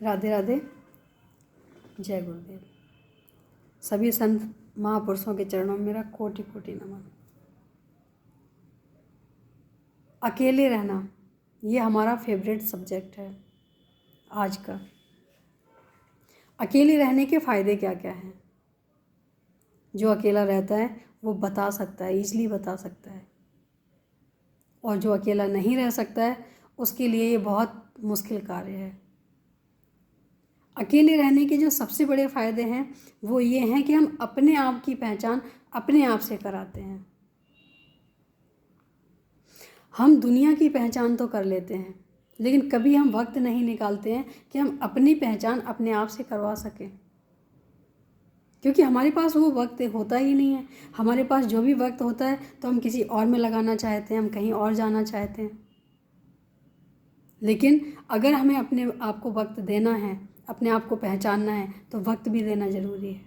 राधे राधे। जय गुरुदेव। सभी संत महापुरुषों के चरणों में मेरा कोटि कोटि नमन। अकेले रहना ये हमारा फेवरेट सब्जेक्ट है आज का। अकेले रहने के फ़ायदे क्या क्या हैं? जो अकेला रहता है वो बता सकता है, ईज़िली बता सकता है, और जो अकेला नहीं रह सकता है उसके लिए ये बहुत मुश्किल कार्य है। अकेले रहने के जो सबसे बड़े फ़ायदे हैं वो ये हैं कि हम अपने आप की पहचान अपने आप से कराते हैं। हम दुनिया की पहचान तो कर लेते हैं, लेकिन कभी हम वक्त नहीं निकालते हैं कि हम अपनी पहचान अपने आप से करवा सकें, क्योंकि हमारे पास वो वक्त होता ही नहीं है। हमारे पास जो भी वक्त होता है तो हम किसी और में लगाना चाहते हैं, हम कहीं और जाना चाहते हैं। लेकिन अगर हमें अपने आप को वक्त देना है, अपने आप को पहचानना है, तो वक्त भी देना ज़रूरी है।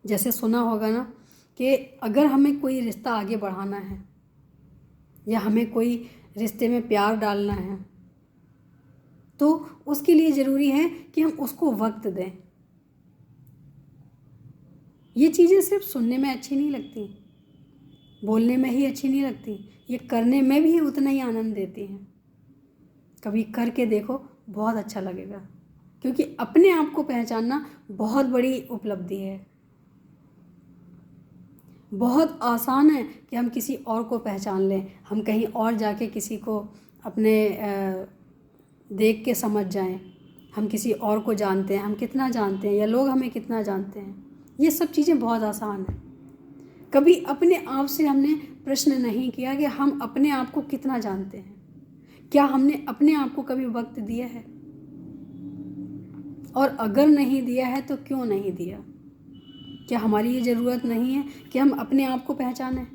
जैसे सुना होगा ना कि अगर हमें कोई रिश्ता आगे बढ़ाना है या हमें कोई रिश्ते में प्यार डालना है तो उसके लिए ज़रूरी है कि हम उसको वक्त दें। ये चीज़ें सिर्फ सुनने में अच्छी नहीं लगती, बोलने में ही अच्छी नहीं लगती, ये करने में भी उतना ही आनंद देती हैं। कभी करके देखो, बहुत अच्छा लगेगा, क्योंकि अपने आप को पहचानना बहुत बड़ी उपलब्धि है। बहुत आसान है कि हम किसी और को पहचान लें, हम कहीं और जाके किसी को अपने देख के समझ जाएं, हम किसी और को जानते हैं, हम कितना जानते हैं, या लोग हमें कितना जानते हैं। ये सब चीज़ें बहुत आसान हैं। कभी अपने आप से हमने प्रश्न नहीं किया कि हम अपने आप को कितना जानते हैं। क्या हमने अपने आप को कभी वक्त दिया है? और अगर नहीं दिया है तो क्यों नहीं दिया? क्या हमारी ये ज़रूरत नहीं है कि हम अपने आप को पहचानें?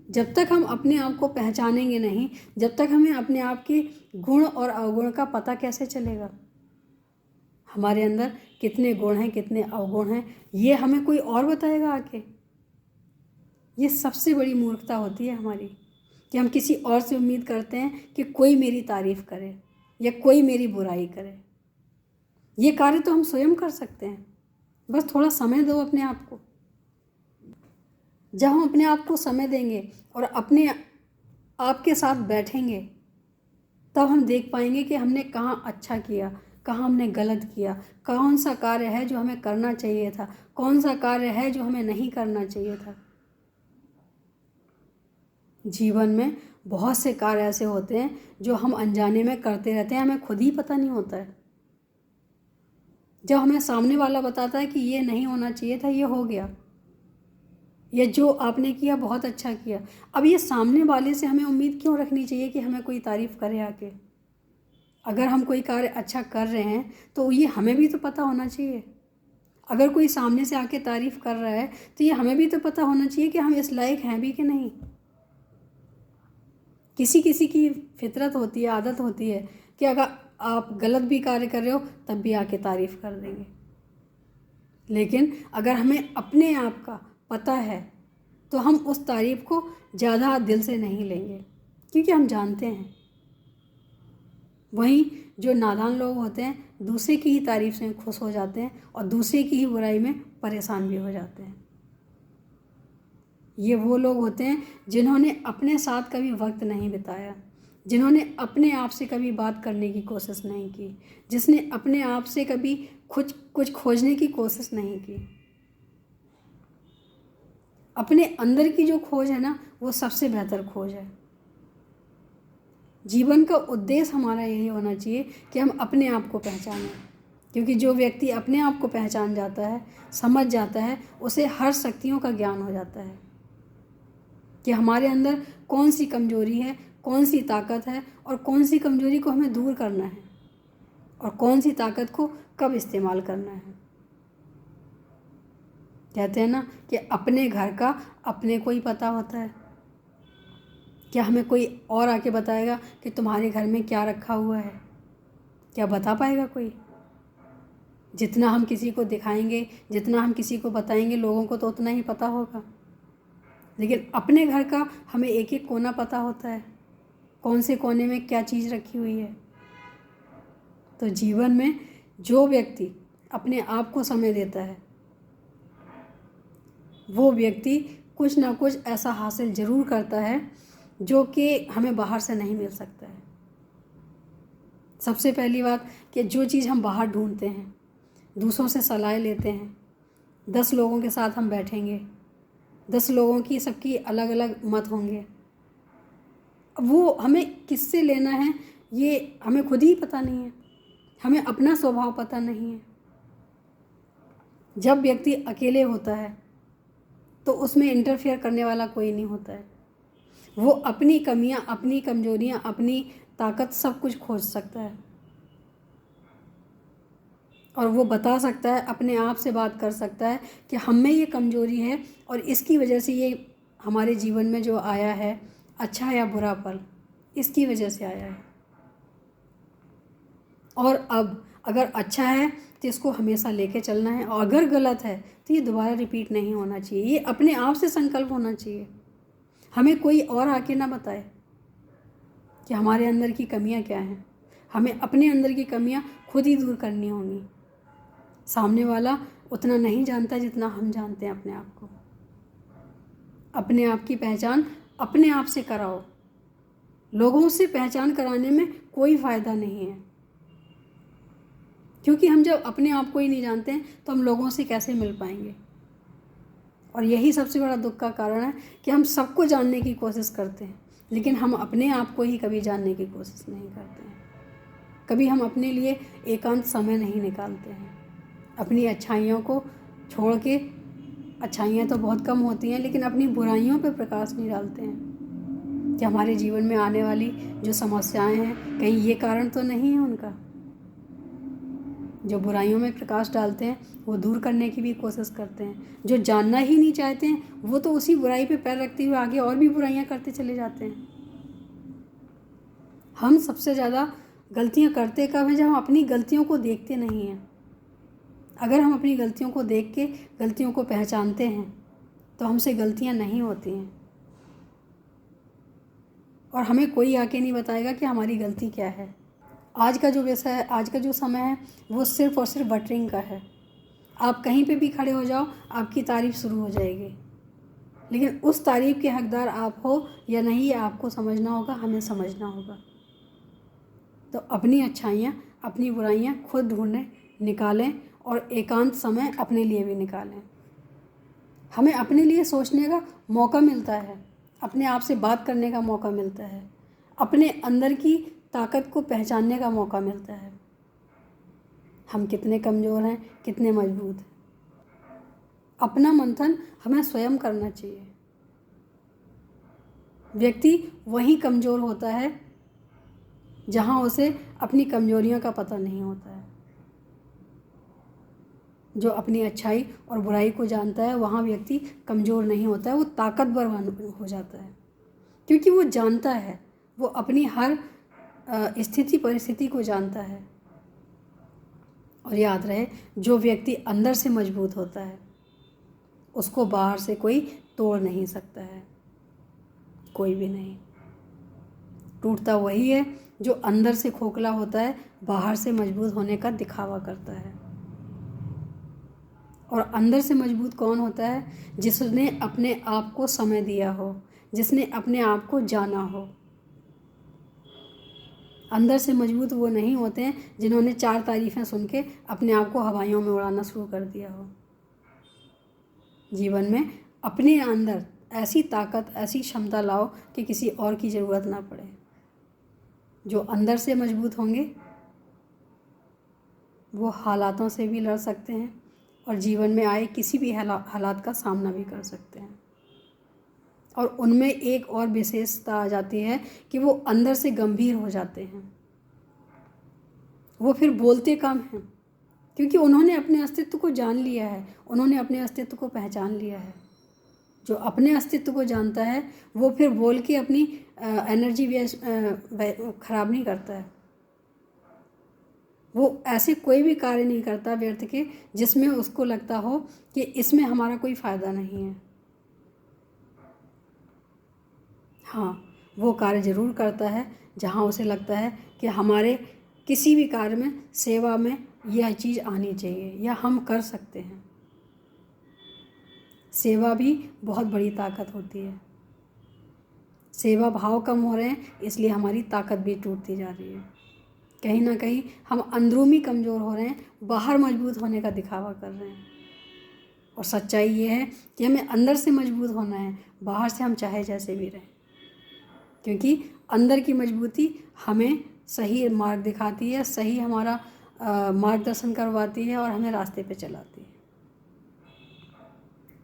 जब तक हम अपने आप को पहचानेंगे नहीं, जब तक हमें अपने आप के गुण और अवगुण का पता कैसे चलेगा? हमारे अंदर कितने गुण हैं, कितने अवगुण हैं, ये हमें कोई और बताएगा आके? ये सबसे बड़ी मूर्खता होती है हमारी, कि हम किसी और से उम्मीद करते हैं कि कोई मेरी तारीफ़ करे या कोई मेरी बुराई करे। ये कार्य तो हम स्वयं कर सकते हैं, बस थोड़ा समय दो अपने आप को। जब हम अपने आप को समय देंगे और अपने आप के साथ बैठेंगे, तब हम देख पाएंगे कि हमने कहाँ अच्छा किया, कहाँ हमने गलत किया, कौन सा कार्य है जो हमें करना चाहिए था, कौन सा कार्य है जो हमें नहीं करना चाहिए था। जीवन में बहुत से कार्य ऐसे होते हैं जो हम अनजाने में करते रहते हैं, हमें खुद ही पता नहीं होता है। जब हमें सामने वाला बताता है कि ये नहीं होना चाहिए था, ये हो गया, या जो आपने किया बहुत अच्छा किया, अब ये सामने वाले से हमें उम्मीद क्यों रखनी चाहिए कि हमें कोई तारीफ़ करे आके? अगर हम कोई कार्य अच्छा कर रहे हैं तो ये हमें भी तो पता होना चाहिए। अगर कोई सामने से आके तारीफ़ कर रहा है तो ये हमें भी तो पता होना चाहिए कि हम इस लायक हैं भी कि नहीं। किसी किसी की फितरत होती है, आदत होती है कि अगर आप गलत भी कार्य कर रहे हो तब भी आके तारीफ़ कर देंगे। लेकिन अगर हमें अपने आप का पता है तो हम उस तारीफ़ को ज़्यादा दिल से नहीं लेंगे, क्योंकि हम जानते हैं। वहीं जो नादान लोग होते हैं दूसरे की ही तारीफ़ से खुश हो जाते हैं और दूसरे की ही बुराई में परेशान भी हो जाते हैं। ये वो लोग होते हैं जिन्होंने अपने साथ कभी वक्त नहीं बिताया, जिन्होंने अपने आप से कभी बात करने की कोशिश नहीं की, जिसने अपने आप से कभी कुछ खोजने की कोशिश नहीं की। अपने अंदर की जो खोज है ना, वो सबसे बेहतर खोज है। जीवन का उद्देश्य हमारा यही होना चाहिए कि हम अपने आप को पहचानें, क्योंकि जो व्यक्ति अपने आप को पहचान जाता है, समझ जाता है, उसे हर शक्तियों का ज्ञान हो जाता है कि हमारे अंदर कौन सी कमजोरी है, कौन सी ताकत है, और कौन सी कमजोरी को हमें दूर करना है, और कौन सी ताकत को कब इस्तेमाल करना है। कहते हैं ना कि अपने घर का अपने को ही पता होता है। क्या हमें कोई और आके बताएगा कि तुम्हारे घर में क्या रखा हुआ है? क्या बता पाएगा कोई? जितना हम किसी को दिखाएंगे, जितना हम किसी को बताएंगे, लोगों को तो उतना ही पता होगा। लेकिन अपने घर का हमें एक एक कोना पता होता है, कौन से कोने में क्या चीज़ रखी हुई है। तो जीवन में जो व्यक्ति अपने आप को समय देता है वो व्यक्ति कुछ ना कुछ ऐसा हासिल ज़रूर करता है जो कि हमें बाहर से नहीं मिल सकता है। सबसे पहली बात कि जो चीज़ हम बाहर ढूंढते हैं, दूसरों से सलाह लेते हैं, 10 लोगों के साथ हम बैठेंगे, 10 लोगों की सबकी अलग अलग मत होंगे, वो हमें किससे लेना है ये हमें खुद ही पता नहीं है, हमें अपना स्वभाव पता नहीं है। जब व्यक्ति अकेले होता है तो उसमें इंटरफेयर करने वाला कोई नहीं होता है। वो अपनी कमियां, अपनी कमजोरियां, अपनी ताकत सब कुछ खोज सकता है और वो बता सकता है, अपने आप से बात कर सकता है कि हम में ये कमजोरी है और इसकी वजह से ये हमारे जीवन में जो आया है, अच्छा या बुरा पल, इसकी वजह से आया है। और अब अगर अच्छा है तो इसको हमेशा लेके चलना है और अगर गलत है तो ये दोबारा रिपीट नहीं होना चाहिए। ये अपने आप से संकल्प होना चाहिए। हमें कोई और आके ना बताए कि हमारे अंदर की कमियां क्या हैं। हमें अपने अंदर की कमियां खुद ही दूर करनी होंगी। सामने वाला उतना नहीं जानता जितना हम जानते हैं अपने आप को। अपने आप की पहचान अपने आप से कराओ। लोगों से पहचान कराने में कोई फ़ायदा नहीं है, क्योंकि हम जब अपने आप को ही नहीं जानते हैं तो हम लोगों से कैसे मिल पाएंगे। और यही सबसे बड़ा दुख का कारण है कि हम सबको जानने की कोशिश करते हैं लेकिन हम अपने आप को ही कभी जानने की कोशिश नहीं करते हैं। कभी हम अपने लिए एकांत समय नहीं निकालते हैं। अपनी अच्छाइयों को छोड़ के, अच्छाइयाँ तो बहुत कम होती हैं, लेकिन अपनी बुराइयों पर प्रकाश नहीं डालते हैं कि हमारे जीवन में आने वाली जो समस्याएं हैं कहीं ये कारण तो नहीं है उनका। जो बुराइयों में प्रकाश डालते हैं वो दूर करने की भी कोशिश करते हैं। जो जानना ही नहीं चाहते हैं वो तो उसी बुराई पे पैर रखते हुए आगे और भी बुराइयां करते चले जाते हैं। हम सबसे ज़्यादा गलतियां करते कब हैं? जब हम अपनी गलतियों को देखते नहीं हैं। अगर हम अपनी गलतियों को देख के गलतियों को पहचानते हैं तो हमसे गलतियां नहीं होती हैं और हमें कोई आके नहीं बताएगा कि हमारी गलती क्या है। आज का जो विषय है, आज का जो समय है वो सिर्फ़ और सिर्फ बटरिंग का है। आप कहीं पे भी खड़े हो जाओ आपकी तारीफ़ शुरू हो जाएगी, लेकिन उस तारीफ़ के हकदार आप हो या नहीं ये आपको समझना होगा, हमें समझना होगा। तो अपनी अच्छाइयाँ, अपनी बुराइयाँ खुद ढूंढें, निकालें और एकांत समय अपने लिए भी निकालें। हमें अपने लिए सोचने का मौका मिलता है, अपने आप से बात करने का मौका मिलता है, अपने अंदर की ताकत को पहचानने का मौका मिलता है। हम कितने कमज़ोर हैं, कितने मजबूत हैं। अपना मंथन हमें स्वयं करना चाहिए। व्यक्ति वहीं कमज़ोर होता है जहाँ उसे अपनी कमज़ोरियों का पता नहीं होता है। जो अपनी अच्छाई और बुराई को जानता है वहाँ व्यक्ति कमज़ोर नहीं होता है, वो ताकतवर हो जाता है, क्योंकि वो जानता है, वो अपनी हर स्थिति परिस्थिति को जानता है। और याद रहे, जो व्यक्ति अंदर से मजबूत होता है उसको बाहर से कोई तोड़ नहीं सकता है, कोई भी नहीं। टूटता वही है जो अंदर से खोखला होता है, बाहर से मजबूत होने का दिखावा करता है। और अंदर से मजबूत कौन होता है? जिसने अपने आप को समय दिया हो, जिसने अपने आप को जाना हो। अंदर से मजबूत वो नहीं होते हैं जिन्होंने 4 तारीफ़ें सुन के अपने आप को हवाइयों में उड़ाना शुरू कर दिया हो। जीवन में अपने अंदर ऐसी ताकत, ऐसी क्षमता लाओ कि किसी और की ज़रूरत ना पड़े। जो अंदर से मजबूत होंगे वो हालातों से भी लड़ सकते हैं और जीवन में आए किसी भी हालात का सामना भी कर सकते हैं। और उनमें एक और विशेषता आ जाती है कि वो अंदर से गंभीर हो जाते हैं। वो फिर बोलते कम हैं, क्योंकि उन्होंने अपने अस्तित्व को जान लिया है, उन्होंने अपने अस्तित्व को पहचान लिया है। जो अपने अस्तित्व को जानता है वो फिर बोल के अपनी एनर्जी खराब नहीं करता है। वो ऐसे कोई भी कार्य नहीं करता व्यर्थ के जिसमें उसको लगता हो कि इसमें हमारा कोई फ़ायदा नहीं है। हाँ, वो कार्य ज़रूर करता है जहाँ उसे लगता है कि हमारे किसी भी कार्य में, सेवा में यह चीज़ आनी चाहिए या हम कर सकते हैं। सेवा भी बहुत बड़ी ताकत होती है। सेवा भाव कम हो रहे हैं, इसलिए हमारी ताकत भी टूटती जा रही है। कहीं ना कहीं हम अंदरूनी कमज़ोर हो रहे हैं, बाहर मजबूत होने का दिखावा कर रहे हैं। और सच्चाई ये है कि हमें अंदर से मजबूत होना है, बाहर से हम चाहे जैसे भी रहें, क्योंकि अंदर की मजबूती हमें सही मार्ग दिखाती है, सही हमारा मार्गदर्शन करवाती है और हमें रास्ते पे चलाती है।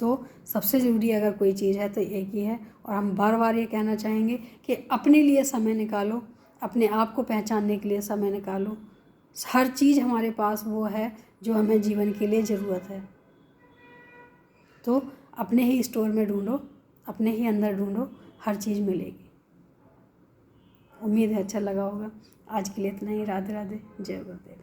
तो सबसे ज़रूरी अगर कोई चीज़ है तो एक ही है, और हम बार बार ये कहना चाहेंगे कि अपने लिए समय निकालो, अपने आप को पहचानने के लिए समय निकालो। हर चीज़ हमारे पास वो है जो हमें जीवन के लिए ज़रूरत है। तो अपने ही स्टोर में ढूंढो, अपने ही अंदर ढूंढो, हर चीज़ मिलेगी। उम्मीद है अच्छा लगा होगा। आज के लिए इतना ही। राधे राधे, जय गुरुदेव।